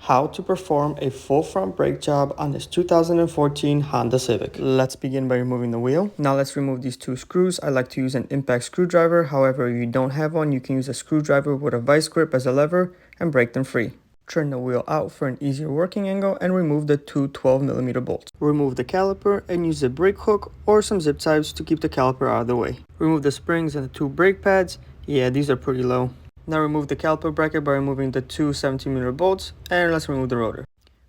How to perform a full front brake job on this 2014 Honda Civic. Let's begin by removing the wheel. Now let's remove these two screws. I like to use an impact screwdriver. However, if you don't have one, you can use a screwdriver with a vice grip as a lever and break them free. Turn the wheel out for an easier working angle and remove the two 12mm bolts. Remove the caliper and use a brake hook or some zip ties to keep the caliper out of the way. Remove the springs and the two brake pads. Yeah, these are pretty low. Now remove the caliper bracket by removing the two 17mm bolts, and let's remove the rotor.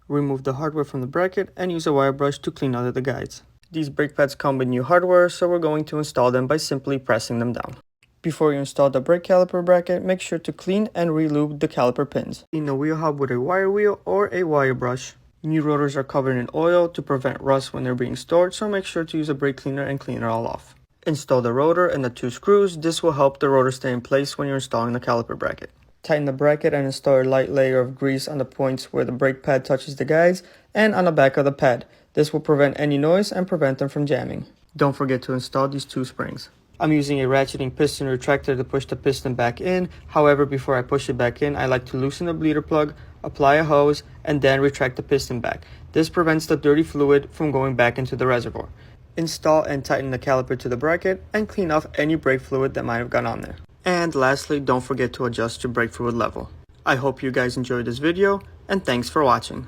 Remove the hardware from the bracket and use a wire brush to clean out the guides. These brake pads come with new hardware, so we're going to install them by simply pressing them down. Before you install the brake caliper bracket, make sure to clean and re-lube the caliper pins. Clean the wheel hub with a wire wheel or a wire brush. New rotors are covered in oil to prevent rust when they're being stored, so make sure to use a brake cleaner and clean it all off. Install the rotor and the two screws. This will help the rotor stay in place when you're installing the caliper bracket. Tighten the bracket and install a light layer of grease on the points where the brake pad touches the guides and on the back of the pad. This will prevent any noise and prevent them from jamming. Don't forget to install these two springs. I'm using a ratcheting piston retractor to push the piston back in. However, before I push it back in, I like to loosen the bleeder plug, apply a hose, and then retract the piston back. This prevents the dirty fluid from going back into the reservoir. Install and tighten the caliper to the bracket and clean off any brake fluid that might have gone on there. And lastly, don't forget to adjust your brake fluid level. I hope you guys enjoyed this video, and thanks for watching.